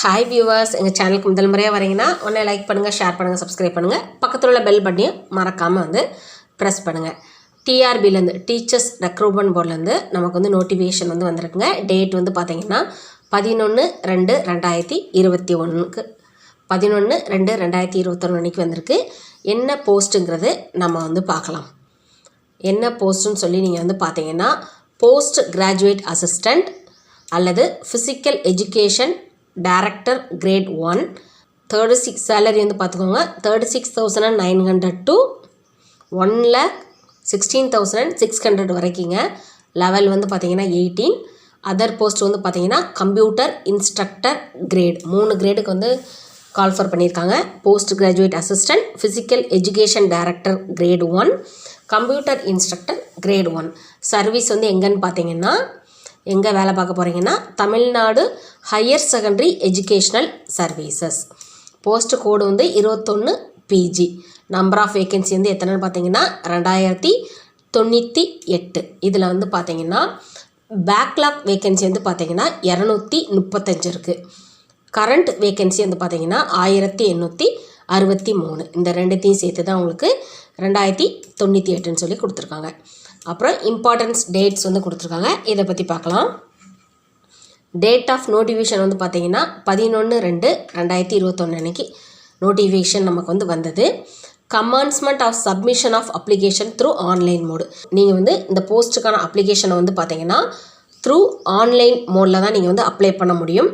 Hi viewers, எங்கள் சேனலுக்கு முதல் முறையாக வரீங்கன்னா உடனே லைக் பண்ணுங்கள், ஷேர் பண்ணுங்கள், சப்ஸ்கிரைப் பண்ணுங்கள். பக்கத்தில் உள்ள பெல் பட்டனையும் மறக்காமல் ப்ரெஸ் பண்ணுங்கள். டிஆர்பிலேருந்து டீச்சர்ஸ் ரெக்ரூட்மெண்ட் போர்ட்லேருந்து நமக்கு நோட்டிஃபிகேஷன் வந்திருக்குங்க. டேட் பார்த்தீங்கன்னா 11/2/2021 11/2/2021 அன்றைக்கி வந்திருக்கு. என்ன போஸ்ட்டுங்கிறது நம்ம பார்க்கலாம். என்ன போஸ்ட்டுன்னு சொல்லி நீங்கள் பார்த்தீங்கன்னா போஸ்ட் கிராஜுவேட் அசிஸ்டண்ட் அல்லது physical education director grade 1. 36 salary பார்த்துக்கோங்க. 36,900 to 1,16,600 வரைக்குங்க. லெவல் பார்த்தீங்கன்னா 18. அதர் போஸ்ட் பார்த்தீங்கன்னா கம்ப்யூட்டர் இன்ஸ்ட்ரக்டர் கிரேட் 3 கிரேடுக்கு கால்ஃபர் பண்ணியிருக்காங்க. Post graduate assistant, physical education director grade 1, computer instructor grade 1. Service எங்கன்னு பார்த்தீங்கன்னா எங்கே வேலை பார்க்க போகிறீங்கன்னா Tamil Nadu higher secondary educational services. Post code 21 PG. Number of vacancy எத்தனைன்னு பார்த்தீங்கன்னா 2098. இதில் பார்த்தீங்கன்னா பேக்லாக் வேக்கன்சி பார்த்தீங்கன்னா 235 இருக்குது. கரண்ட் வேக்கன்சி பார்த்தீங்கன்னா 1863. இந்த ரெண்டுத்தையும் சேர்த்து தான் உங்களுக்கு 2098ன்னு சொல்லி கொடுத்துருக்காங்க. அப்புறம் இம்பார்ட்டன்ஸ் டேட்ஸ் கொடுத்துருக்காங்க. இதை பற்றி பார்க்கலாம். டேட் ஆஃப் நோட்டிஃபிகேஷன் பார்த்தீங்கன்னா 11/2/2021 அன்றைக்கி நோட்டிஃபிகேஷன் நமக்கு வந்தது. Commencement of submission of application through online mode. நீங்கள் இந்த போஸ்ட்டுக்கான அப்ளிகேஷனை பார்த்தீங்கன்னா த்ரூ ஆன்லைன் மோடில் தான் நீங்கள் அப்ளை பண்ண முடியும்.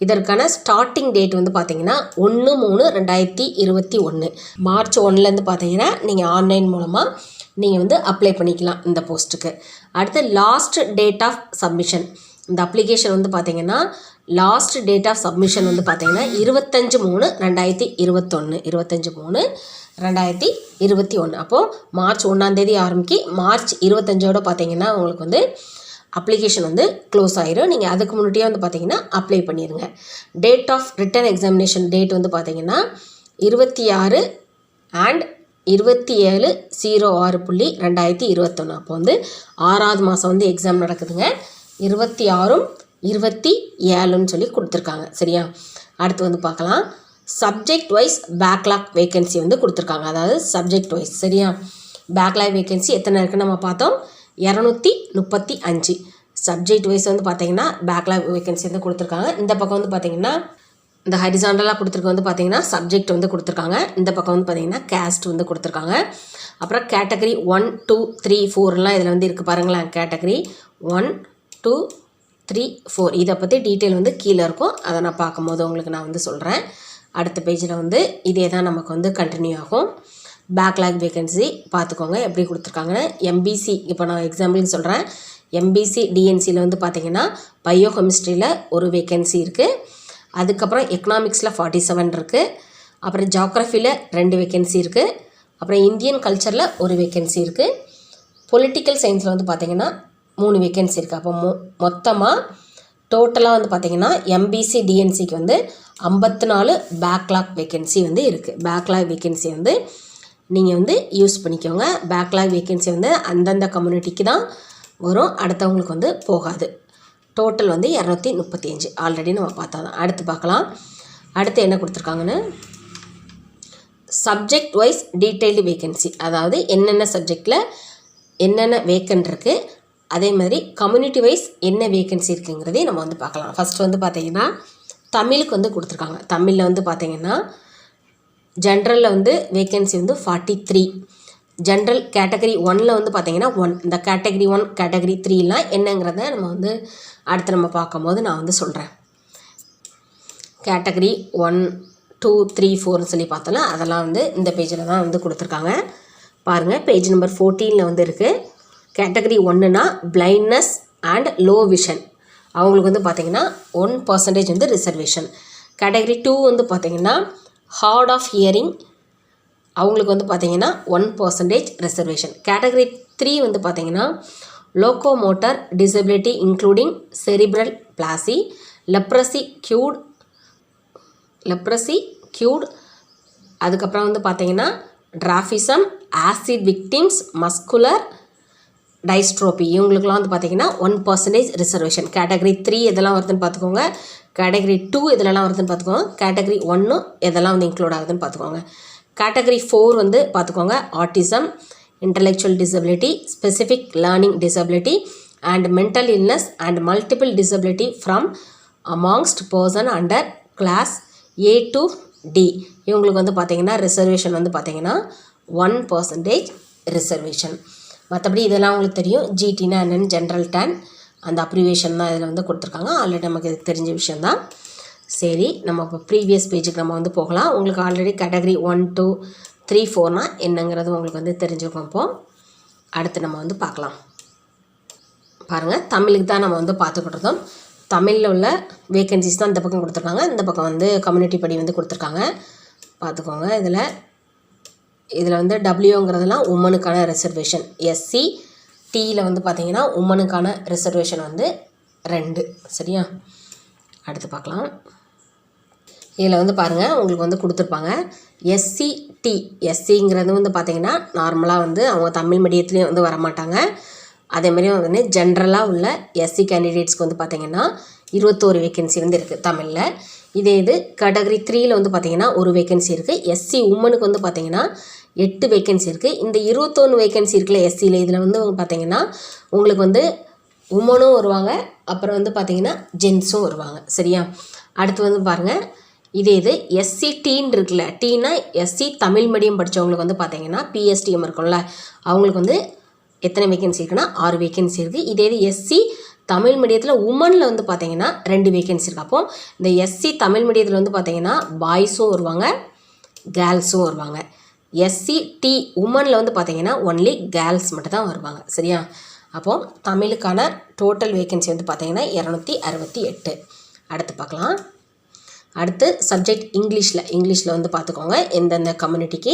இதற்கான ஸ்டார்டிங் டேட் பார்த்தீங்கன்னா 1/3/2021 மார்ச் 1லேருந்து பார்த்தீங்கன்னா நீங்கள் ஆன்லைன் மூலமாக நீங்கள் அப்ளை பண்ணிக்கலாம் இந்த போஸ்ட்டுக்கு. அடுத்து லாஸ்ட் டேட் ஆஃப் சப்மிஷன். இந்த அப்ளிகேஷன் பார்த்தீங்கன்னா லாஸ்ட் டேட் ஆஃப் சப்மிஷன் பார்த்தீங்கன்னா 25/3/2021 25/3/2021. அப்போது மார்ச் 1 ஆரம்பிக்கி மார்ச் 25 பார்த்தீங்கன்னா உங்களுக்கு அப்ளிகேஷன் க்ளோஸ் ஆயிரும். நீங்கள் அதுக்கு முன்னாடியே பார்த்தீங்கன்னா அப்ளை பண்ணிடுங்க. Date of written examination date பார்த்தீங்கன்னா 26 and 27/06/2021. அப்போ 6வது மாதம் எக்ஸாம் நடக்குதுங்க. 26 27ன்னு சொல்லி கொடுத்துருக்காங்க. சரியா? அடுத்து பார்க்கலாம். சப்ஜெக்ட் வைஸ் பேக்லாக் வேக்கன்சி கொடுத்துருக்காங்க. அதாவது சப்ஜெக்ட் வைஸ். சரியா? பேக்லாக் வேக்கன்சி எத்தனை இருக்குன்னு நம்ம பார்த்தோம். 235. சப்ஜெக்ட் வைஸ் பார்த்தீங்கன்னா பேக்லாக் வேக்கன்சி கொடுத்துருக்காங்க. இந்த பக்கம் பார்த்தீங்கன்னா இந்த ஹரிசாண்டலாக கொடுத்துருக்க பார்த்தீங்கன்னா சப்ஜெக்ட் கொடுத்துருக்காங்க. இந்த பக்கம் பார்த்தீங்கன்னா கேஸ்ட் கொடுத்துருக்காங்க. அப்புறம் கேட்டகரி 1, 2, 3, 4லாம் இதில் இருக்குது பாருங்களேன். கேட்டகரி 1, 2, 3, 4 இதை பற்றி டீட்டெயில் கீழே இருக்கும். அதை நான் பார்க்கும்போது உங்களுக்கு நான் சொல்கிறேன். அடுத்த பேஜில் இதே தான் நமக்கு கண்டினியூ ஆகும். பேக்லாக் வேக்கன்சி பார்த்துக்கோங்க எப்படி கொடுத்துருக்காங்கன்னு. எம்பிசி இப்போ நான் எக்ஸாம்பிளுக்கு சொல்கிறேன். எம்பிசி டிஎன்சியில் பார்த்தீங்கன்னா பயோ கெமிஸ்ட்ரியில் ஒரு வேக்கன்சி இருக்குது. அதுக்கப்புறம் எக்கனாமிக்ஸில் 47 இருக்குது. அப்புறம் ஜியாகிரஃபியில் 2 வேக்கன்சி இருக்குது. அப்புறம் இந்தியன் கல்ச்சரில் ஒரு வேக்கன்சி இருக்குது. பொலிட்டிக்கல் சயின்ஸில் பார்த்தீங்கன்னா 3 வேக்கன்சி இருக்குது. அப்போ மொத்தமாக டோட்டலாக பார்த்தீங்கன்னா எம்பிசி டிஎன்சிக்கு 54 பேக்லாக் வேக்கன்சி இருக்குது. பேக்லாக் வேக்கன்சி நீங்கள் யூஸ் பண்ணிக்கோங்க. பேக்லாக் வேக்கன்சி அந்தந்த கம்யூனிட்டிக்கு தான் வரும், அடுத்தவங்களுக்கு போகாது. டோட்டல் 235 ஆல்ரெடி நம்ம பார்த்தா தான். அடுத்து பார்க்கலாம். அடுத்து என்ன கொடுத்துருக்காங்கன்னு சப்ஜெக்ட் வைஸ் டீட்டெயில்டு வேக்கன்சி. அதாவது என்னென்ன சப்ஜெக்டில் என்னென்ன வேக்கன்ட் இருக்குது, அதே மாதிரி கம்யூனிட்டி வைஸ் என்ன வேக்கன்சி இருக்குங்கிறதையும் நம்ம பார்க்கலாம். ஃபஸ்ட்டு பார்த்தீங்கன்னா தமிழுக்கு கொடுத்துருக்காங்க. தமிழில் பார்த்தீங்கன்னா ஜென்ரலில் வேக்கன்சி 43. ஜென்ரல் கேட்டகரி 1ல் பார்த்தீங்கன்னா 1. இந்த கேட்டகரி 1 கேட்டகரி 3லாம் என்னங்கிறத நம்ம அடுத்து நம்ம பார்க்கும்போது நான் சொல்கிறேன். கேட்டகரி 1, 2, 3, 4ன்னு சொல்லி பார்த்தோன்னா அதெல்லாம் இந்த பேஜில் தான் கொடுத்துருக்காங்க. பாருங்கள், பேஜ் நம்பர் 14ல் இருக்குது. கேட்டகரி 1னா பிளைண்ட்னஸ் அண்ட் லோ விஷன், அவங்களுக்கு பார்த்தீங்கன்னா 1% ரிசர்வேஷன். கேட்டகரி 2 பார்த்தீங்கன்னா ஹார்ட் ஆஃப் ஹியரிங், அவங்களுக்கு பார்த்தீங்கன்னா 1% ரிசர்வேஷன். கேட்டகரி 3 பார்த்தீங்கன்னா locomotor disability including cerebral Plassey, leprosy cute, அதுக்கப்புறம் பார்த்தீங்கன்னா டிராஃபிசம், ஆசிட் விக்டிம்ஸ், மஸ்குலர் டைஸ்ட்ரோபி, இவங்களுக்குலாம் பார்த்தீங்கன்னா 1% ரிசர்வேஷன். கேட்டகரி 3 எதெல்லாம் வருதுன்னு பார்த்துக்கோங்க. கேட்டகரி 2 எதுலலாம் வருதுன்னு பார்த்துக்கோங்க. கேட்டகரி 1 எதெல்லாம் வந்து இன்க்ளூட் ஆகுதுன்னு பார்த்துக்கோங்க. கேட்டகரி 4 வந்து பார்த்துக்கோங்க, autism, intellectual disability, specific learning disability and mental illness and multiple disability from amongst person under class A to D. இவங்களுக்கு வந்து பார்த்தீங்கன்னா ரிசர்வேஷன் வந்து பார்த்தீங்கன்னா 1% ரிசர்வேஷன். மற்றபடி இதெல்லாம் உங்களுக்கு தெரியும். ஜிடினா என்னென்னு ஜென்ரல் டேன் அந்த அப்ரிவேஷன் தான் இதில் வந்து கொடுத்துருக்காங்க. ஆல்ரெடி நமக்கு இது தெரிஞ்ச விஷயந்தான். சரி, நம்ம இப்போ ப்ரீவியஸ் பேஜுக்கு நம்ம வந்து போகலாம். உங்களுக்கு ஆல்ரெடி கேட்டகரி 1, 2, 3, 4னா என்னங்கிறது உங்களுக்கு வந்து தெரிஞ்சுருக்கோம். இப்போது அடுத்து நம்ம வந்து பார்க்கலாம். பாருங்கள், தமிழுக்கு தான் நம்ம வந்து பார்த்துக்கிட்டு இருந்தோம். தமிழில் உள்ள வேக்கன்சிஸ் தான் இந்த பக்கம் கொடுத்துருக்காங்க. இந்த பக்கம் வந்து கம்யூனிட்டி படி வந்து கொடுத்துருக்காங்க. பார்த்துக்கோங்க. இதில் வந்து டபிள்யூங்கிறதுலாம் உமனுக்கான ரிசர்வேஷன். எஸ்சி டியில் வந்து பார்த்திங்கன்னா உமனுக்கான ரிசர்வேஷன் வந்து 2. சரியா? அடுத்து பார்க்கலாம். இதில் வந்து பாருங்கள், உங்களுக்கு வந்து கொடுத்துருப்பாங்க எஸ்சிடி. எஸ்சிங்கிறது வந்து பார்த்திங்கன்னா நார்மலாக வந்து அவங்க தமிழ் மீடியத்துலேயும் வந்து வரமாட்டாங்க. அதேமாதிரி வந்து ஜென்ரலாக உள்ள எஸ்சி கேண்டிடேட்ஸ்க்கு வந்து பார்த்திங்கன்னா 21 வேக்கன்சி வந்து இருக்குது தமிழில். இது கேட்டகரி 3யில் வந்து பார்த்திங்கன்னா 1 வேக்கன்சி இருக்குது. எஸ்சி உமனுக்கு வந்து பார்த்திங்கன்னா 8 வேக்கன்சி இருக்குது. இந்த 21 வேக்கன்சி இருக்குல்ல எஸ்சியில், இதில் வந்து பார்த்திங்கன்னா உங்களுக்கு வந்து உமனும் வருவாங்க, அப்புறம் வந்து பார்த்திங்கன்னா ஜென்ஸும் வருவாங்க. சரியா? அடுத்து வந்து பாருங்கள், இது எஸ்சி டீன்னு இருக்குல்ல, டீனா எஸ்சி தமிழ் மீடியம் படித்தவங்களுக்கு வந்து பார்த்திங்கன்னா பிஎஸ்டிஎம் இருக்கும்ல, அவங்களுக்கு வந்து எத்தனை வேக்கன்சி இருக்குன்னா 6 வேக்கன்சி இருக்குது. இதே எஸ்சி தமிழ் மீடியத்தில் உமனில் வந்து பார்த்திங்கன்னா 2 வேக்கன்சி இருக்குது. அப்போது இந்த எஸ்சி தமிழ் மீடியத்தில் வந்து பார்த்திங்கன்னா பாய்ஸும் வருவாங்க, கேர்ள்ஸும் வருவாங்க. எஸ்சி டி உமனில் வந்து பார்த்திங்கன்னா ஒன்லி கேர்ள்ஸ் மட்டும் தான் வருவாங்க. சரியா? அப்போது தமிழுக்கான டோட்டல் வேக்கன்சி வந்து பார்த்திங்கன்னா 268. அடுத்து பார்க்கலாம். அடுத்து சப்ஜெக்ட் இங்கிலீஷில் வந்து பார்த்துக்கோங்க எந்தெந்த கம்யூனிட்டிக்கு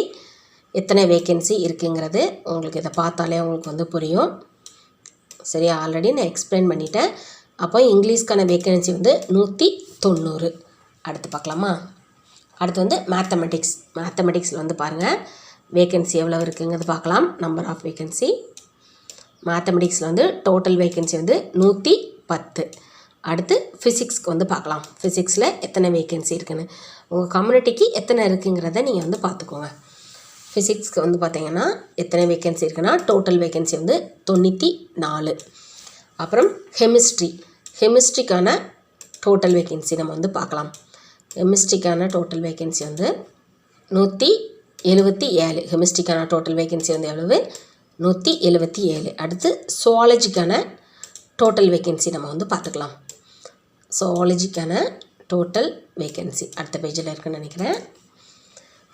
எத்தனை வேக்கன்சி இருக்குங்கிறது உங்களுக்கு இதை பார்த்தாலே உங்களுக்கு வந்து புரியும். சரியா? ஆல்ரெடி நான் எக்ஸ்பிளைன் பண்ணிட்டேன். அப்போ இங்கிலீஷ்க்கான வேக்கன்சி வந்து 190. அடுத்து பார்க்கலாமா? அடுத்து வந்து மேத்தமெட்டிக்ஸில் வந்து பாருங்கள் வேக்கன்சி எவ்வளோ இருக்குங்கிறது பார்க்கலாம். நம்பர் ஆஃப் வேக்கன்சி மேத்தமெட்டிக்ஸில் வந்து டோட்டல் வேக்கன்சி வந்து 110. அடுத்து ஃபிசிக்ஸ்க்கு வந்து பார்க்கலாம். ஃபிசிக்ஸில் எத்தனை வேக்கன்சி இருக்குன்னு உங்கள் கம்யூனிட்டிக்கு எத்தனை இருக்குங்கிறத நீங்கள் வந்து பார்த்துக்கோங்க. ஃபிசிக்ஸ்க்கு வந்து பார்த்திங்கன்னா எத்தனை வேக்கன்சி இருக்குன்னா டோட்டல் வேக்கன்சி வந்து 94. அப்புறம் கெமிஸ்ட்ரிக்கான டோட்டல் வேக்கன்சி நம்ம வந்து பார்க்கலாம். கெமிஸ்ட்ரிக்கான டோட்டல் வேக்கன்சி வந்து 177. கெமிஸ்ட்ரிக்கான டோட்டல் வேக்கன்சி வந்து எவ்வளவு? 177. அடுத்து சுவாலஜிக்கான டோட்டல் வேக்கன்சி நம்ம வந்து பார்த்துக்கலாம். சுவாலஜிக்கான டோட்டல் வேக்கன்சி அடுத்த பேஜில் இருக்குன்னு நினைக்கிறேன்.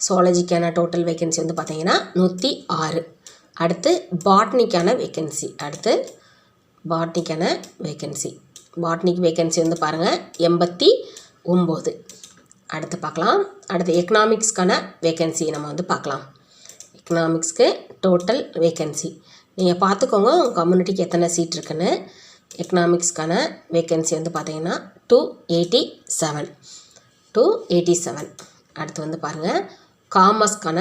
சுவாலஜிக்கான டோட்டல் வேக்கன்சி வந்து பார்த்திங்கன்னா 106. அடுத்து பாட்னிக்கான வேக்கன்சி. பாட்னிக் வேக்கன்சி வந்து பாருங்கள் 89. அடுத்து பார்க்கலாம். அடுத்து எக்கனாமிக்ஸ்க்கான வேக்கன்சி நம்ம வந்து பார்க்கலாம். எக்கனாமிக்ஸ்க்கு டோட்டல் வேக்கன்சி நீங்கள் பார்த்துக்கோங்க உங்கள் கம்யூனிட்டிக்கு எத்தனை சீட் இருக்குன்னு. எக்கனாமிக்ஸ்க்கான வேக்கன்சி வந்து பார்த்திங்கன்னா 287. அடுத்து வந்து பாருங்கள் காமர்ஸ்க்கான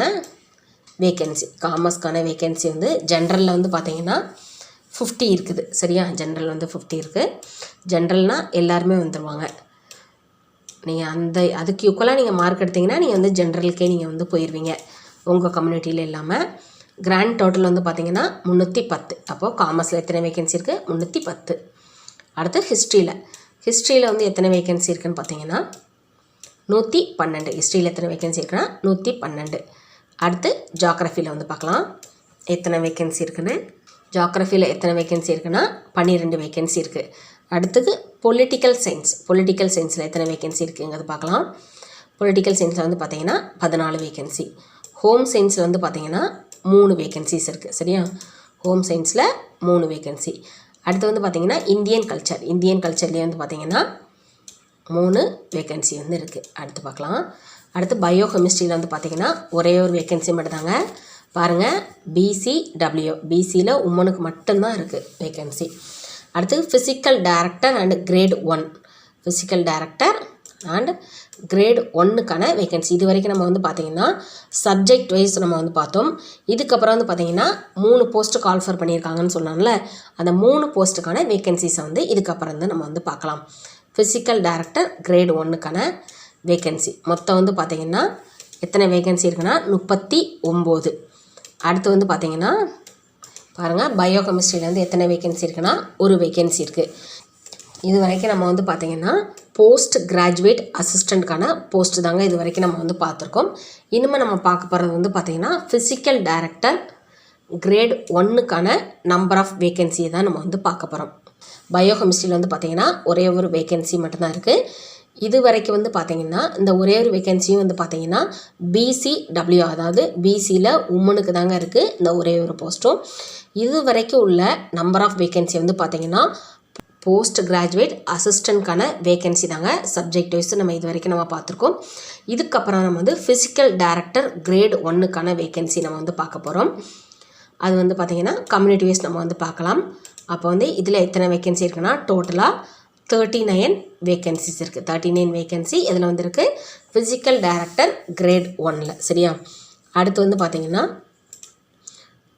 வேக்கன்சி வந்து ஜென்ரலில் வந்து பார்த்திங்கன்னா 50 இருக்குது. சரியா? ஜென்ரல் வந்து 50 இருக்குது. ஜென்ரல்னால் எல்லாருமே வந்துடுவாங்க. நீங்கள் அதுக்கு ஈக்குவலாக நீங்கள் மார்க் எடுத்திங்கன்னா நீங்கள் வந்து ஜென்ரலுக்கே நீங்கள் வந்து போயிடுவீங்க உங்கள் கம்யூனிட்டியில் இல்லாமல். கிராண்ட் டோட்டல் வந்து பார்த்திங்கன்னா 310. அப்போது காமர்ஸில் எத்தனை வேக்கன்சி இருக்குது? 310. அடுத்து ஹிஸ்ட்ரியில் வந்து எத்தனை வேக்கன்சி இருக்குதுன்னு பார்த்தீங்கன்னா 112. ஹிஸ்ட்ரியில் எத்தனை வேக்கன்சி இருக்குன்னா 112. அடுத்து ஜியாகிரஃபியில் வந்து பார்க்கலாம் எத்தனை வேக்கன்சி இருக்குன்னு. ஜியாகிரஃபியில் எத்தனை வேக்கன்சி இருக்குன்னா 12 வேக்கன்சி இருக்குது. அடுத்தது பொலிட்டிக்கல் சயின்ஸில் எத்தனை வேக்கன்சி இருக்குங்கிறது பார்க்கலாம். பொலிட்டிக்கல் சயின்ஸில் வந்து பார்த்திங்கன்னா 14 வேக்கன்சி. ஹோம் சயின்ஸில் வந்து பார்த்திங்கன்னா 3 வேக்கன்சிஸ் இருக்குது. சரியா? ஹோம் சயின்ஸில் 3 வேக்கன்சி. அடுத்து வந்து பார்த்திங்கன்னா இந்தியன் கல்ச்சர்லேயே வந்து பார்த்திங்கன்னா 3 வேக்கன்சி வந்து இருக்குது. அடுத்து பார்க்கலாம். அடுத்து பயோகெமிஸ்ட்ரியில் வந்து பார்த்திங்கன்னா ஒரே ஒரு வேக்கன்சி மட்டும்தாங்க. பாருங்கள் பிசியில் உமனுக்கு மட்டும்தான் இருக்குது வேக்கன்சி. அடுத்து ஃபிசிக்கல் டைரக்டர் அண்ட் கிரேட் 1க்கான வேக்கன்சி. இது வரைக்கும் நம்ம வந்து பார்த்திங்கன்னா சப்ஜெக்ட் வைஸ் நம்ம வந்து பார்த்தோம். இதுக்கப்புறம் வந்து பார்த்திங்கன்னா 3 போஸ்ட்டு கால்ஃபர் பண்ணியிருக்காங்கன்னு சொன்னாங்கல்ல, அந்த 3 போஸ்ட்டுக்கான வேக்கன்சிஸை வந்து இதுக்கப்புறம் தான் நம்ம வந்து பார்க்கலாம். ஃபிசிக்கல் டைரக்டர் கிரேட் 1க்கான வேகன்சி. மொத்தம் வந்து பார்த்திங்கன்னா எத்தனை வேகன்சி இருக்குன்னா 39. அடுத்து வந்து பார்த்திங்கன்னா பாருங்கள், பயோகெமிஸ்ட்ரியில் வந்து எத்தனை வேகன்சி இருக்குன்னா ஒரு வேகன்சி இருக்குது. இது வரைக்கும் நம்ம வந்து பார்த்திங்கன்னா போஸ்ட் கிராஜுவேட் அசிஸ்டண்ட்கான போஸ்ட் தாங்க இது வரைக்கும் நம்ம வந்து பார்த்துருக்கோம். இனிமேல் நம்ம பார்க்க போகிறது வந்து பார்த்திங்கன்னா ஃபிசிக்கல் டைரக்டர் கிரேட் 1க்கான நம்பர் ஆஃப் வேகன்சியை தான் நம்ம வந்து பார்க்க போகிறோம். பயோகெமிஸ்ட்ரியில் வந்து பார்த்திங்கன்னா ஒரே ஒரு வேகன்சி மட்டும்தான் இருக்குது. இது வரைக்கும் வந்து பார்த்திங்கன்னா இந்த ஒரே ஒரு வேகன்சியும் வந்து பார்த்திங்கன்னா BCW, அதாவது பிசியில் உமனுக்கு தாங்க இருக்குது இந்த ஒரே ஒரு போஸ்ட்டும். இது வரைக்கும் உள்ள நம்பர் ஆஃப் வேகன்சி வந்து பார்த்திங்கன்னா போஸ்ட் கிராஜுவேட் அசிஸ்டண்ட்கான வேகன்சி தாங்க. சப்ஜெக்ட் வைஸ் நம்ம இது வரைக்கும் நம்ம பார்த்துருக்கோம். இதுக்கப்புறம் நம்ம வந்து ஃபிசிக்கல் டைரக்டர் கிரேட் 1க்கான வேகன்சி நம்ம வந்து பார்க்க போகிறோம். அது வந்து பார்த்திங்கன்னா கம்யூனிட்டி வைஸ் நம்ம வந்து பார்க்கலாம். அப்போ வந்து இதில் எத்தனை வேகன்சி இருக்குன்னா டோட்டலாக 39 வேகன்சிஸ் இருக்குது. 39 வேகன்சி இதில் வந்து இருக்குது ஃபிசிக்கல் டைரக்டர் கிரேட் 1ல். சரியா? அடுத்து வந்து பார்த்திங்கன்னா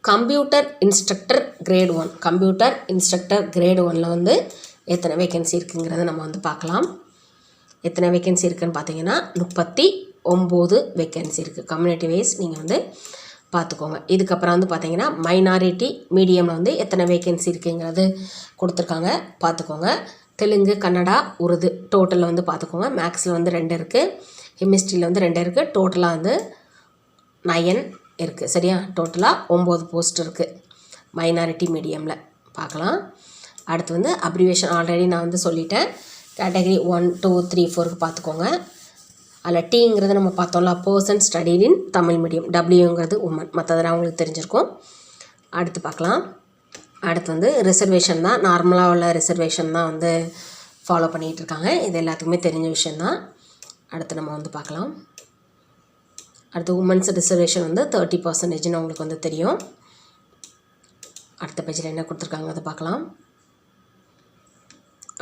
computer instructor grade 1. Computer instructor great 1ல் வந்து எத்தனை வேகன்சி இருக்குங்கிறத நம்ம வந்து பார்க்கலாம். எத்தனை வேகன்சி இருக்குதுன்னு பார்த்தீங்கன்னா 39 வேகன்சி இருக்குது. கம்யூனிட்டி வைஸ் நீங்கள் வந்து பார்த்துக்கோங்க. இதுக்கப்புறம் வந்து பார்த்தீங்கன்னா மைனாரிட்டி மீடியமில் வந்து எத்தனை வேகன்சி இருக்குங்கிறது கொடுத்துருக்காங்க, பார்த்துக்கோங்க. தெலுங்கு, கன்னடா, உருது டோட்டலில் வந்து பார்த்துக்கோங்க. மேக்ஸில் வந்து 2 இருக்குது, கெமிஸ்ட்ரியில் வந்து 2 இருக்குது. டோட்டலாக வந்து 9 இருக்குது. சரியா? டோட்டலாக 9 போஸ்ட் இருக்குது மைனாரிட்டி மீடியமில். பார்க்கலாம். அடுத்து வந்து அப்ரிவேஷன் ஆல்ரெடி நான் வந்து சொல்லிட்டேன். கேட்டகரி 1, 2, 3, 4க்கு பார்த்துக்கோங்க. அதில் Tங்கிறது நம்ம பார்த்தோம்ல, person studied in Tamil medium. Wங்கிறது உமன். மற்றதெல்லாம் அவங்களுக்கு தெரிஞ்சிருக்கும். அடுத்து பார்க்கலாம். அடுத்து வந்து ரிசர்வேஷன் தான். நார்மலாக உள்ள ரிசர்வேஷன் தான் வந்து ஃபாலோ பண்ணிகிட்டு இருக்காங்க. இது எல்லாத்துக்குமே தெரிஞ்ச விஷயந்தான். அடுத்து நம்ம வந்து பார்க்கலாம். அடுத்து உமன்ஸ் ரிசர்வேஷன் வந்து 30%ன்னு உங்களுக்கு வந்து தெரியும். அடுத்த பேஜில் என்ன கொடுத்துருக்காங்க அதை பார்க்கலாம்.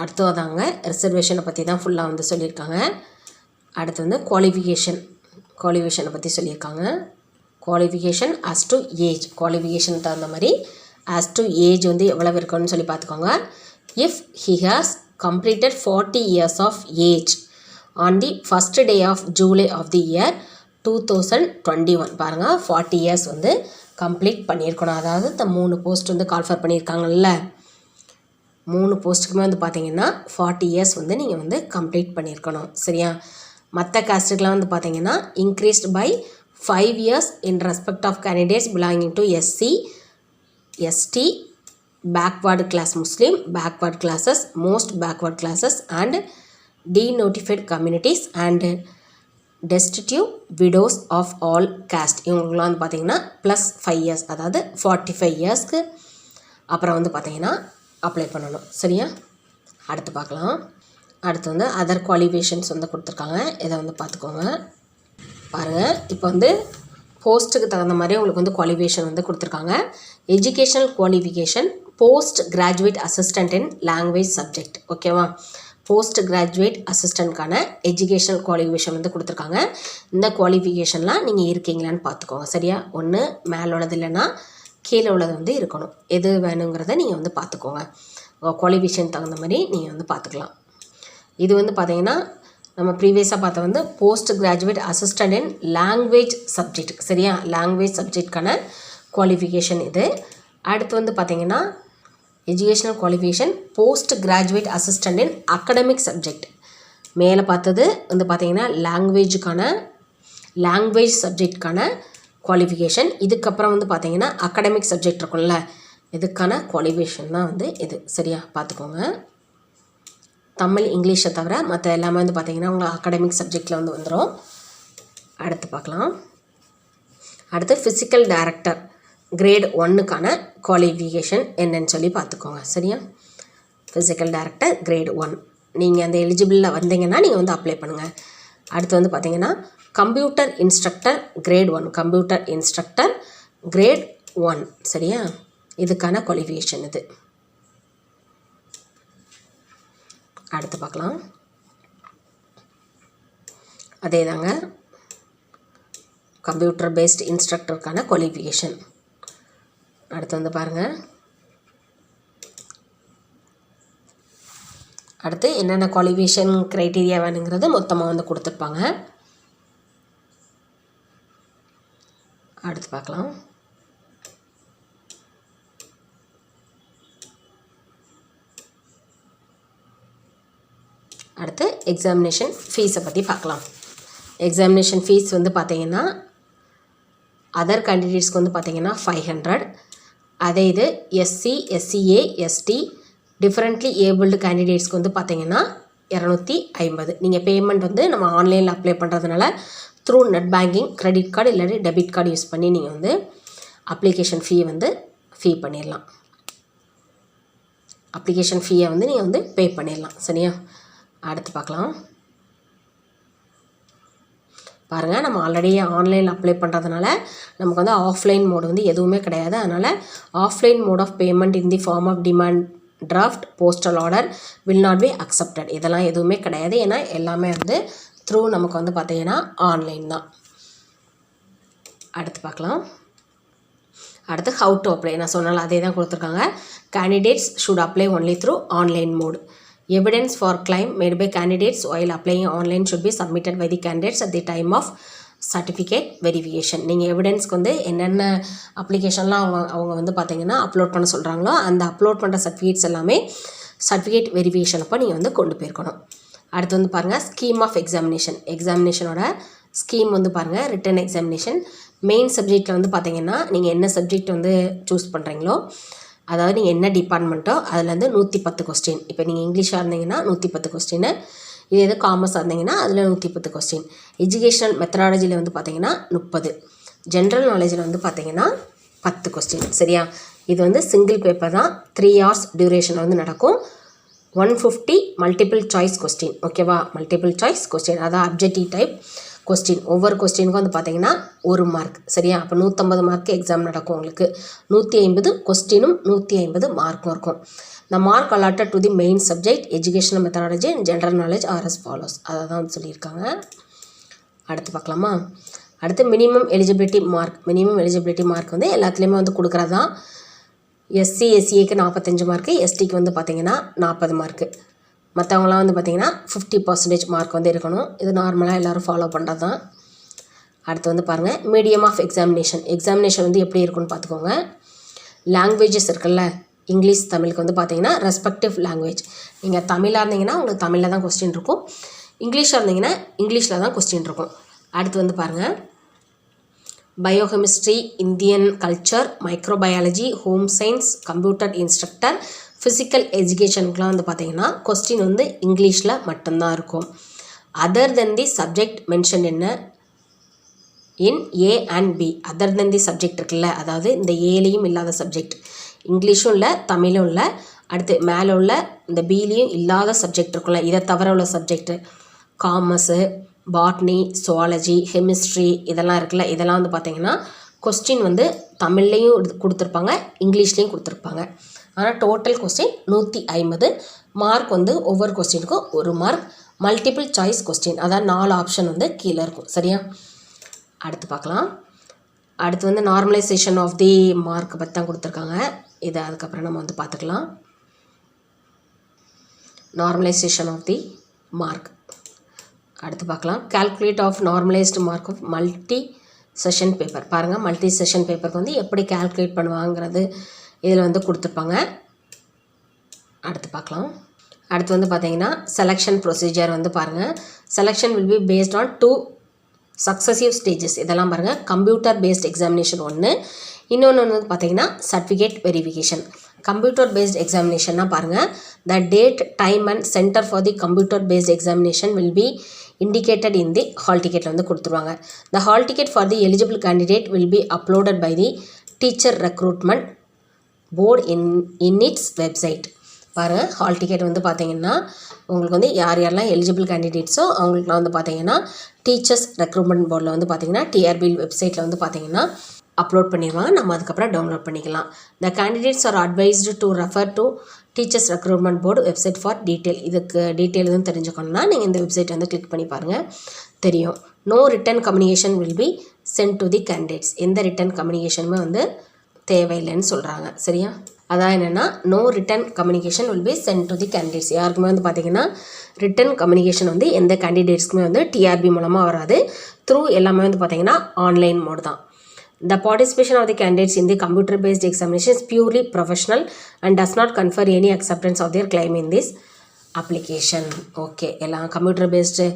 அடுத்து அதாங்க ரிசர்வேஷனை பற்றி தான் ஃபுல்லாக வந்து சொல்லியிருக்காங்க. அடுத்து வந்து குவாலிஃபிகேஷனை பற்றி சொல்லியிருக்காங்க. Qualification as to age, qualification தகுந்த மாதிரி as to ஏஜ் வந்து எவ்வளவு இருக்குன்னு சொல்லி பார்த்துக்கோங்க. If he has completed 40 years of age on the first day of July of the year 2021. பாருங்கள், 40 இயர்ஸ் வந்து கம்ப்ளீட் பண்ணியிருக்கணும். அதாவது இந்த 3 போஸ்ட் வந்து கால்ஃபர் பண்ணியிருக்காங்கல்ல, 3 போஸ்ட்டுக்குமே வந்து பார்த்தீங்கன்னா 40 இயர்ஸ் வந்து நீங்கள் வந்து கம்ப்ளீட் பண்ணியிருக்கணும். சரியா? மற்ற காஸ்ட்டுக்கெலாம் வந்து பார்த்தீங்கன்னா increased by 5 years in respect of candidates belonging to SC, ST, backward class Muslim, backward classes, most backward classes and denotified communities and destitute widows of all caste. இவங்களுக்குலாம் வந்து பார்த்திங்கன்னா +5 இயர்ஸ், அதாவது 45 இயர்ஸ்க்கு அப்புறம் வந்து பார்த்திங்கன்னா அப்ளை பண்ணணும். சரியா? அடுத்து பார்க்கலாம். அடுத்து வந்து அதர் குவாலிஃபிகேஷன்ஸ் வந்து கொடுத்துருக்காங்க. இதை வந்து பார்த்துக்கோங்க. பாருங்கள், இப்போ வந்து போஸ்ட்டுக்கு தகுந்த மாதிரி உங்களுக்கு வந்து குவாலிஃபிகேஷன் வந்து கொடுத்துருக்காங்க. Educational qualification post graduate assistant இன் லாங்குவேஜ் சப்ஜெக்ட். ஓகேவா? போஸ்ட் கிராஜுவேட் அசிஸ்டண்ட்கான எஜுகேஷனல் குவாலிஃபிகேஷன் வந்து கொடுத்துருக்காங்க. இந்த குவாலிஃபிகேஷன்லாம் நீங்கள் இருக்கீங்களான்னு பார்த்துக்கோங்க. சரியா? ஒன்று மேலே உள்ளது இல்லைன்னா கீழே உள்ளது வந்து இருக்கணும். எது வேணுங்கிறத நீங்கள் வந்து பார்த்துக்கோங்க. குவாலிஃபிகேஷன் தகுந்த மாதிரி நீங்கள் வந்து பார்த்துக்கலாம். இது வந்து பார்த்தீங்கன்னா நம்ம ப்ரீவியஸாக பார்த்த வந்து போஸ்ட் கிராஜுவேட் அசிஸ்டன்ட் இன் லாங்குவேஜ் சப்ஜெக்ட். சரியா? லாங்குவேஜ் சப்ஜெக்ட்கான குவாலிஃபிகேஷன் இது. அடுத்து வந்து பார்த்திங்கன்னா educational qualification post graduate assistant இன் அகடமிக் சப்ஜெக்ட். மேலே பார்த்தது வந்து பார்த்திங்கன்னா லாங்குவேஜ் சப்ஜெக்ட்கான குவாலிஃபிகேஷன். இதுக்கப்புறம் வந்து பார்த்திங்கன்னா அகடமிக் சப்ஜெக்ட் இருக்கும்ல, இதுக்கான குவாலிஃபிகேஷன் தான் வந்து இது. சரியா? பார்த்துக்கோங்க. தமிழ், இங்கிலீஷை தவிர மற்ற எல்லாமே வந்து பார்த்திங்கன்னா உங்களுக்கு அகடமிக் சப்ஜெக்டில் வந்து வந்துடும். அடுத்து பார்க்கலாம். அடுத்து ஃபிசிக்கல் டைரக்டர் கிரேட் 1க்கான குவாலிஃபிகேஷன் என்னன்னு சொல்லி பார்த்துக்கோங்க. சரியா? ஃபிசிக்கல் டைரக்டர் கிரேட் 1 நீங்கள் அந்த எலிஜிபிளில் வந்தீங்கன்னா நீங்கள் வந்து அப்ளை பண்ணுங்கள். அடுத்து வந்து பார்த்திங்கன்னா computer instructor grade 1, computer instructor grade 1. சரியா? இதுக்கான குவாலிஃபிகேஷன் இது. அடுத்து பார்க்கலாம். அதே தாங்க கம்ப்யூட்டர் பேஸ்ட் இன்ஸ்ட்ரக்டருக்கான குவாலிஃபிகேஷன். அடுத்து வந்து பாருங்கள், அடுத்து என்னென்ன குவாலிஃபிகேஷன் க்ரைட்டீரியா வேணுங்கிறது மொத்தமாக வந்து கொடுத்துருப்பாங்க. அடுத்து பார்க்கலாம். அடுத்து எக்ஸாமினேஷன் ஃபீஸை பற்றி பார்க்கலாம். எக்ஸாமினேஷன் ஃபீஸ் வந்து பார்த்திங்கன்னா அதர் கேண்டிடேட்ஸ்க்கு வந்து பார்த்திங்கன்னா 500. அதே இது SC, SCA, ST differently abled கேண்டிடேட்ஸ்க்கு வந்து பார்த்திங்கன்னா 250. நீங்கள் பேமெண்ட் வந்து நம்ம ஆன்லைனில் அப்ளை பண்ணுறதுனால through net banking, credit card இல்லாட்டி டெபிட் கார்டு யூஸ் பண்ணி நீங்கள் வந்து அப்ளிகேஷன் ஃபீ பண்ணிடலாம். அப்ளிகேஷன் ஃபீயை வந்து நீங்கள் வந்து பே பண்ணிடலாம். சரியா? அடுத்து பார்க்கலாம். பாருங்கள், நம்ம ஆல்ரெடி ஆன்லைனில் அப்ளை பண்ணுறதுனால நமக்கு வந்து ஆஃப்லைன் மோடு வந்து எதுவுமே கிடையாது. அதனால் offline mode of payment in the form of demand draft, postal order will not be accepted. இதெல்லாம் எதுவுமே கிடையாது. ஏன்னா எல்லாமே வந்து த்ரூ நமக்கு வந்து பார்த்திங்கன்னா ஆன்லைன் தான். அடுத்து பார்க்கலாம். அடுத்து ஹவு டு அப்ளை. நான் சொன்னாலும் அதே தான் கொடுத்துருக்காங்க. Candidates should apply only through online mode. Evidence for claim made by candidates while applying online should be submitted by the candidates at the time of certificate verification. நீங்கள் எவிடன்ஸ்க்கு வந்து என்னென்ன அப்ளிகேஷன்லாம் அவங்க வந்து பார்த்தீங்கன்னா அப்லோட் பண்ண சொல்கிறாங்களோ அந்த அப்லோட் பண்ணுற சர்டிஃபிகேட்ஸ் எல்லாமே சர்டிஃபிகேட் வெரிஃபிகேஷன் அப்போ நீங்கள் வந்து கொண்டு போயிருக்கணும். அடுத்து வந்து பாருங்கள், ஸ்கீம் ஆஃப் எக்ஸாமினேஷனோட ஸ்கீம் வந்து பாருங்கள். ரிட்டன் எக்ஸாமினேஷன் மெயின் சப்ஜெக்டில் வந்து பார்த்தீங்கன்னா நீங்கள் என்ன சப்ஜெக்ட் வந்து சூஸ் பண்ணுறீங்களோ, அதாவது நீங்கள் என்ன டிபார்ட்மெண்ட்டோ அதுலேருந்து 110 கொஸ்டின். இப்போ நீங்கள் இங்கிலீஷாக இருந்தீங்கன்னா 110 கொஸ்டின், இது எது காமர்ஸாக இருந்தீங்கன்னா அதில் 110 கொஸ்டின். எஜுகேஷனல் மெத்தடாலஜியில் வந்து பார்த்தீங்கன்னா 30, ஜென்ரல் நாலேஜில் வந்து பார்த்தீங்கன்னா 10 கொஸ்டின். சரியா? இது வந்து சிங்கிள் பேப்பர் தான். 3 hours டியூரேஷன் வந்து நடக்கும். 150 மல்டிபிள் சாய்ஸ் கொஸ்டின். ஓகேவா? மல்டிபிள் சாய்ஸ் கொஸ்டின், அதான் அப்ஜெக்டிவ் டைப் கொஸ்டின். ஒவ்வொரு கொஸ்டினுக்கும் வந்து பார்த்தீங்கன்னா 1 மார்க். சரியா? அப்போ 150 மார்க்கு எக்ஸாம் நடக்கும். உங்களுக்கு 150 கொஸ்டினும் 150 மார்க்கும் இருக்கும். The mark allotted to the main subject, educational methodology and general knowledge are as follows. அதை தான் சொல்லியிருக்காங்க. அடுத்து பார்க்கலாமா? அடுத்து மினிமம் எலிஜிபிலிட்டி மார்க் வந்து எல்லாத்துலேயுமே வந்து கொடுக்குறது தான். எஸ்சி, எஸ்சிஏக்கு 45 மார்க்கு, எஸ்டிக்கு வந்து பார்த்திங்கன்னா 40 மார்க்கு. மற்றவங்களாம் வந்து பார்த்திங்கன்னா 50% மார்க் வந்து இருக்கணும். இது நார்மலாக எல்லோரும் ஃபாலோ பண்ணுறது தான். அடுத்து வந்து பாருங்கள், மீடியம் ஆஃப் எக்ஸாமினேஷன் வந்து எப்படி இருக்குன்னு பார்த்துக்கோங்க. லாங்குவேஜஸ் இருக்குல்ல, இங்கிலீஷ், தமிழுக்கு வந்து பார்த்தீங்கன்னா ரெஸ்பெக்டிவ் லாங்குவேஜ். நீங்கள் தமிழாக இருந்தீங்கன்னா உங்களுக்கு தமிழில் தான் கொஸ்டின் இருக்கும். இங்கிலீஷாக இருந்தீங்கன்னா இங்கிலீஷில் தான் கொஸ்டின் இருக்கும். அடுத்து வந்து பாருங்கள், biochemistry, Indian culture, microbiology, home science, computer instructor, physical எஜுகேஷனுக்குலாம் வந்து பார்த்திங்கன்னா கொஸ்டின் வந்து இங்கிலீஷில் மட்டும்தான் இருக்கும். Other than the subject mention in A and B. Other than the subject இருக்குல்ல, அதாவது இந்த ஏலையும் இல்லாத சப்ஜெக்ட், இங்கிலீஷும் இல்லை தமிழும் இல்லை, அடுத்து மேலே உள்ள இந்த பிலையும் இல்லாத சப்ஜெக்ட் இருக்குல்ல, இதை தவிர உள்ள subject commerce, botany, zoology, chemistry இதெல்லாம் இருக்குல்ல, இதெல்லாம் வந்து பார்த்திங்கன்னா கொஸ்டின் வந்து தமிழ்லேயும் கொடுத்துருப்பாங்க, இங்கிலீஷ்லேயும் கொடுத்துருப்பாங்க. ஆனால் டோட்டல் கொஸ்டின் 150 மார்க். வந்து ஒவ்வொரு கொஸ்டினுக்கும் 1 மார்க். மல்டிபிள் சாய்ஸ் கொஸ்டின், அதாவது 4 ஆப்ஷன் வந்து கீழே இருக்கும். சரியா? அடுத்து பார்க்கலாம். அடுத்து வந்து நார்மலைசேஷன் ஆஃப் தி மார்க் பற்றி தான் கொடுத்துருக்காங்க. இதை அதுக்கப்புறம் நம்ம வந்து பார்த்துக்கலாம். நார்மலைசேஷன் ஆஃப் தி மார்க் அடுத்து பார்க்கலாம். Calculate of normalised mark of multi session paper. பாருங்கள், மல்டி செஷன் பேப்பருக்கு வந்து எப்படி கால்குலேட் பண்ணுவாங்கிறது இதில் வந்து கொடுத்துருப்பாங்க. அடுத்து பார்க்கலாம். அடுத்து வந்து பார்த்தீங்கன்னா செலெக்ஷன் ப்ரொசீஜர் வந்து பாருங்கள். Selection will be based on 2 successive stages. இதெல்லாம் பாருங்கள், கம்ப்யூட்டர் பேஸ்ட் எக்ஸாமினேஷன் ஒன்று, இன்னொன்று வந்து பார்த்தீங்கன்னா சர்டிஃபிகேட் வெரிஃபிகேஷன். கம்ப்யூட்டர் பேஸ்ட் எக்ஸாமினேஷன்னா பாருங்கள், the date, time and centre for the computer based examination will be indicated in the hall ticket வந்து கொடுத்துருவாங்க. The hall ticket for the eligible candidate will be uploaded by the teacher recruitment board in its website. பாருங்கள், hall ticket வந்து பார்த்தீங்கன்னா உங்களுக்கு வந்து யார் யாரெல்லாம் eligible கேண்டிடேட்ஸோ அவங்களுக்குலாம் வந்து பார்த்தீங்கன்னா டீச்சர்ஸ் ரெக்ரூட்மெண்ட் போர்டில் வந்து பார்த்தீங்கன்னா டிஆர்பி வெப்சைட்டில் வந்து பார்த்தீங்கன்னா அப்லோட் பண்ணிடுவாங்க. நம்ம அதுக்கப்புறம் டவுன்லோட் பண்ணிக்கலாம். The candidates R advised to refer to teachers recruitment board website for detail. இதுக்கு டீட்டெயில் எதுவும் தெரிஞ்சுக்கணும்னா நீங்கள் இந்த வெப்சைட் வந்து கிளிக் பண்ணி பாருங்கள், தெரியும். No written communication will be sent to the candidates. எந்த ரிட்டன் கம்யூனிகேஷனுமே வந்து தேவையில்லைன்னு சொல்கிறாங்க. சரியா? அதான் என்னென்னா no written communication will be sent to the candidates. யாருக்குமே வந்து பார்த்திங்கன்னா ரிட்டன் கம்யூனிகேஷன் வந்து எந்த கேண்டிடேட்ஸ்க்குமே வந்து டிஆர்பி மூலமாக வராது. த்ரூ எல்லாமே வந்து பார்த்திங்கன்னா ஆன்லைன் மோட் தான். The participation of the candidates in the computer-based examination is purely professional and does not confer any acceptance of their claim in this application. Okay, எல்லாம் கம்ப்யூட்டர் பேஸ்டு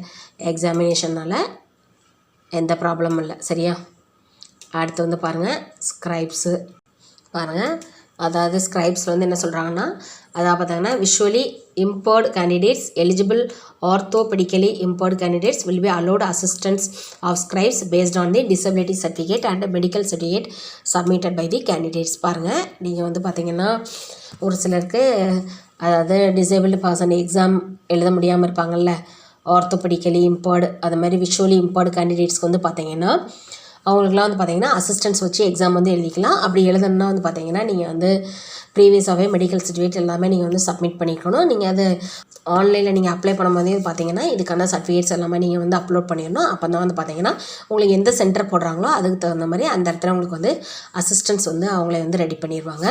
எக்ஸாமினேஷனால் எந்த ப்ராப்ளமும் இல்லை. சரியா? அடுத்து வந்து பாருங்கள் ஸ்க்ரைப்ஸு பாருங்கள். அதாவது ஸ்க்ரைப்ஸில் வந்து என்ன சொல்கிறாங்கன்னா, அதாவது பார்த்தாங்கன்னா visually impaired candidates, eligible orthopedically impaired candidates will be allowed assistance of scribes based on the disability certificate and medical certificate submitted by the candidates. பாருங்கள், நீங்கள் வந்து பார்த்திங்கன்னா ஒரு சிலருக்கு அதாவது டிசேபிள்டு பர்சன் எக்ஸாம் எழுத முடியாமல் இருப்பாங்கள்ல, ஆர்த்தோபெடிக்கலி இம்பேர்டு, அது மாதிரி விஷுவலி இம்பேர்டு கேண்டிடேட்ஸ்க்கு வந்து பார்த்திங்கன்னா அவங்களுக்குலாம் வந்து பார்த்திங்கன்னா அசிஸ்டன்ஸ் வச்சு எக்ஸாம் வந்து எழுதிக்கலாம். அப்படி எழுதணுன்னா வந்து பார்த்திங்கன்னா நீங்கள் வந்து ப்ரீவியஸாகவே மெடிக்கல் சர்டிஃபிகேட் எல்லாமே நீங்கள் வந்து சப்மிட் பண்ணிக்கணும். நீங்கள் அது ஆன்லைனில் நீங்கள் அப்ளை பண்ணும்போதே பார்த்திங்கன்னா இதுக்கான சர்டிஃபிகேட்ஸ் எல்லாமே நீங்கள் வந்து அப்லோட் பண்ணிடணும். அப்போ தான் வந்து பார்த்திங்கன்னா உங்களுக்கு எந்த சென்டர் போடுறாங்களோ அதுக்கு தகுந்த மாதிரி அந்த இடத்துல உங்களுக்கு வந்து அசிஸ்டன்ஸ் வந்து அவங்களே வந்து ரெடி பண்ணிடுவாங்க.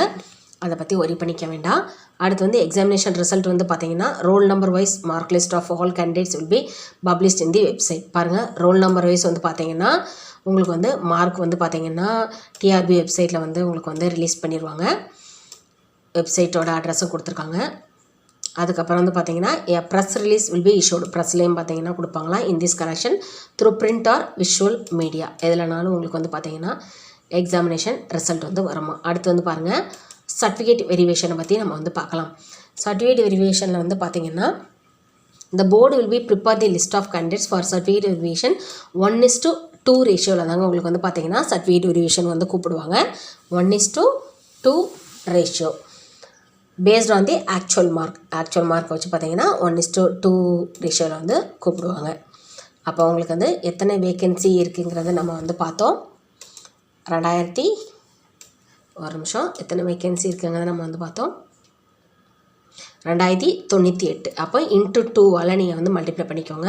அதை பற்றி ஒரி பண்ணிக்க வேண்டாம். அடுத்து வந்து எக்ஸாமினேஷன் ரிசல்ட் வந்து பார்த்திங்கன்னா roll number wise mark list of all candidates will be published in the website. பாருங்கள், ரோல் நம்பர் வைஸ் வந்து பார்த்திங்கன்னா உங்களுக்கு வந்து மார்க் வந்து பார்த்திங்கன்னா டிஆர்பி வெப்சைட்டில் வந்து உங்களுக்கு வந்து ரிலீஸ் பண்ணிடுவாங்க. வெப்சைட்டோட அட்ரஸும் கொடுத்துருக்காங்க. அதுக்கப்புறம் வந்து பார்த்திங்கன்னா press release will be issued. ப்ரெஸ்லேயும் பார்த்திங்கன்னா கொடுப்பாங்களா in this collection through print or visual media. எதுலனாலும் உங்களுக்கு வந்து பார்த்திங்கன்னா எக்ஸாமினேஷன் ரிசல்ட் வந்து வருமா. அடுத்து வந்து பாருங்கள் சர்டிஃபிகேட் வெரிஃபிகேஷனை பற்றி நம்ம வந்து பார்க்கலாம். சர்டிஃபிகேட் வெரிஃபிகேஷனில் வந்து பார்த்திங்கன்னா the board will be prepare the list of candidates for certificate verification 1:2 ரேஷியோவில் தாங்க உங்களுக்கு வந்து பார்த்திங்கன்னா சர்டிஃபிகேட் வெரிஃபிகேஷன் வந்து கூப்பிடுவாங்க. 1:2 ratio based on the actual mark வச்சு பார்த்திங்கன்னா 1:2 ரேஷியோவில் வந்து கூப்பிடுவாங்க. அப்போ உங்களுக்கு வந்து எத்தனை வேக்கன்சி இருக்குங்கிறத நம்ம வந்து பார்த்தோம். எத்தனை வேக்கன்சி இருக்குங்கிறத நம்ம வந்து பார்த்தோம். 2098. அப்போ இன்ட்டு 2வால் நீங்கள் வந்து மல்டிப்ளை பண்ணிக்கோங்க.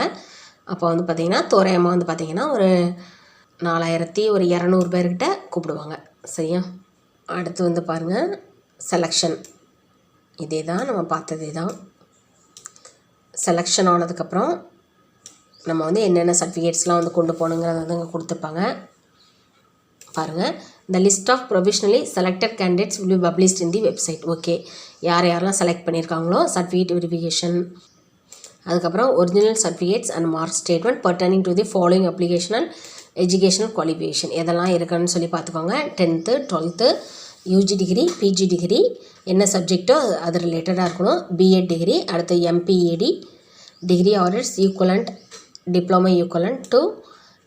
அப்போ வந்து பார்த்திங்கன்னா தோராயமாக வந்து பார்த்திங்கன்னா ஒரு 4200 பேர்கிட்ட கூப்பிடுவாங்க. சரியா? அடுத்து வந்து பாருங்கள் செலெக்ஷன். இதே தான் நம்ம பார்த்ததே தான். செலெக்ஷன் ஆனதுக்கப்புறம் நம்ம வந்து என்னென்ன சர்டிஃபிகேட்ஸ்லாம் வந்து கொண்டு போகணுங்கிறத வந்து அங்கே கொடுத்துருப்பாங்க. பாருங்கள், the list of provisionally selected candidates will be published in the website. Okay, யாரெல்லாம் செலக்ட் பண்ணியிருக்காங்களோ சர்டிஃபிகேட் வெரிஃபிகேஷன், அதுக்கப்புறம் original certificates and mark statement pertaining to the following applicational educational qualification எதெல்லாம் இருக்குன்னு சொல்லி பார்த்துக்கோங்க. 10th 12th UG degree, PG degree, என்ன சப்ஜெக்டோ அது ரிலேட்டடாக இருக்கணும். பிஎட் டிகிரி, அடுத்து MPEd degree or its equivalent diploma equivalent to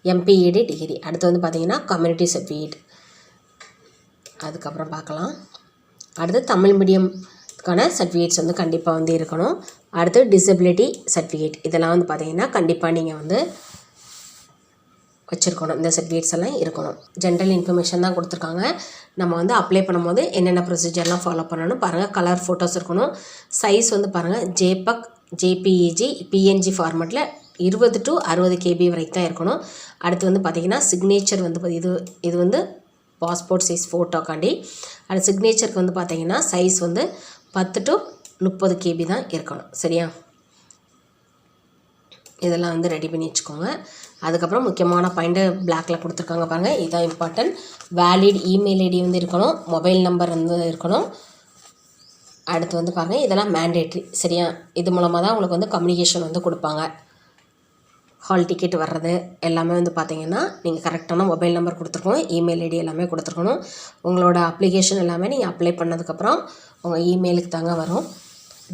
MPEd degree. அடுத்து வந்து பார்த்திங்கன்னா கம்யூனிட்டி சர்டிஃபிகேட். அதுக்கப்புறம் பார்க்கலாம். அடுத்து தமிழ் மீடியம்க்கான சர்டிஃபிகேட்ஸ் வந்து கண்டிப்பாக வந்து இருக்கணும். அடுத்து டிசபிலிட்டி சர்டிஃபிகேட், இதெல்லாம் வந்து பார்த்திங்கன்னா கண்டிப்பாக நீங்கள் வந்து வச்சுருக்கணும். இந்த சர்டிஃபிகேட்ஸ் எல்லாம் இருக்கணும். ஜென்ரல் இன்ஃபர்மேஷன் தான் கொடுத்துருக்காங்க. நம்ம வந்து அப்ளை பண்ணும்போது என்னென்ன ப்ரொசீஜர்லாம் ஃபாலோ பண்ணணும் பாருங்கள். கலர் ஃபோட்டோஸ் இருக்கணும். சைஸ் வந்து பாருங்கள் JPEG, JPEG, PNG ஃபார்மெட்டில் 20 to 60 KB வரைக்கும் தான் இருக்கணும். அடுத்து வந்து பார்த்திங்கன்னா சிக்னேச்சர் வந்து இது வந்து பாஸ்போர்ட் சைஸ் ஃபோட்டோக்காண்டி. அது சிக்னேச்சருக்கு வந்து பார்த்திங்கன்னா சைஸ் வந்து 10 to 30 KB தான் இருக்கணும். சரியா? இதெல்லாம் வந்து ரெடி பண்ணி வச்சுக்கோங்க. அதுக்கப்புறம் முக்கியமான பாயிண்ட்டு பிளாக்கில் கொடுத்துருக்காங்க பாருங்கள். இதுதான் இம்பார்ட்டன்ட். வேலிட் இமெயில் ஐடி வந்து இருக்கணும். மொபைல் நம்பர் வந்து இருக்கணும். அடுத்து வந்து பாருங்கள் இதெல்லாம் மேண்டேட்ரி. சரியா? இது மூலமாக தான் உங்களுக்கு வந்து கம்யூனிகேஷன் வந்து கொடுப்பாங்க. ஹால் டிக்கெட் வர்றது எல்லாமே வந்து பார்த்திங்கன்னா நீங்கள் கரெக்டான மொபைல் நம்பர் கொடுத்துருக்கணும், இமெயில் ஐடி எல்லாமே கொடுத்துருக்கணும். உங்களோட அப்ளிகேஷன் எல்லாமே நீங்கள் அப்ளை பண்ணதுக்கப்புறம் உங்கள் இமெயிலுக்கு தாங்க வரும்.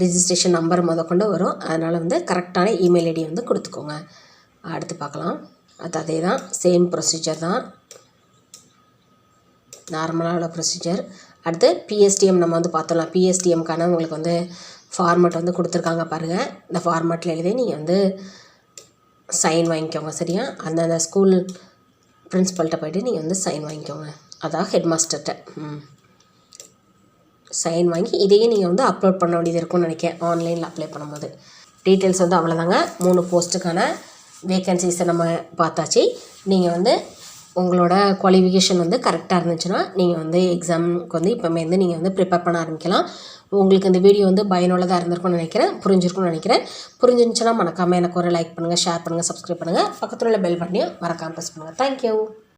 ரிஜிஸ்ட்ரேஷன் நம்பர் முதற்கொண்டு வரும். அதனால் வந்து கரெக்டான இமெயில் ஐடி வந்து கொடுத்துக்கோங்க. அடுத்து பார்க்கலாம். அதே தான், சேம் ப்ரொசீஜர் தான், நார்மலாக உள்ள ப்ரொசீஜர். அடுத்து பிஎஸ்டிஎம் நம்ம வந்து பார்த்தோம்னா பிஎஸ்டிஎம்க்கான உங்களுக்கு வந்து ஃபார்மெட் வந்து கொடுத்துருக்காங்க பாருங்கள். இந்த ஃபார்மெட்டில் எழுதி நீங்கள் வந்து சைன் வாங்கிக்கோங்க. சரியா? அந்தந்த ஸ்கூல் பிரின்ஸிபல்கிட்ட போய்ட்டு நீங்கள் வந்து சைன் வாங்கிக்கோங்க. அதான் ஹெட் மாஸ்டர்கிட்ட சைன் வாங்கி இதையே நீங்கள் வந்து அப்லோட் பண்ண வேண்டியது இருக்கும்னு நினைக்கிறேன் ஆன்லைனில் அப்ளை பண்ணும்போது. டீட்டெயில்ஸ் வந்து அவ்வளோதாங்க. 3 போஸ்ட்டுக்கான வேக்கன்சிஸை நம்ம பார்த்தாச்சு. நீங்கள் வந்து உங்களோட குவாலிஃபிகேஷன் வந்து கரெக்டாக இருந்துச்சுன்னா நீங்கள் வந்து எக்ஸாமுக்கு வந்து இப்போமே வந்து நீங்கள் வந்து ப்ரிப்பேர் பண்ண ஆரம்பிக்கலாம். உங்களுக்கு இந்த வீடியோ வந்து பயனுள்ளதாக இருந்திருக்கும்னு நினைக்கிறேன், புரிஞ்சிருக்கும்னு நினைக்கிறேன். புரிஞ்சிருந்துச்சுன்னா மறக்காமல் எனக்கு ஒரு லைக் பண்ணுங்கள், ஷேர் பண்ணுங்கள், சப்ஸ்கிரைப் பண்ணுங்கள். பக்கத்தில் உள்ள பெல் பட்டனையும் மறக்காமல் ப்ரெஸ் பண்ணுங்கள். தேங்க்யூ.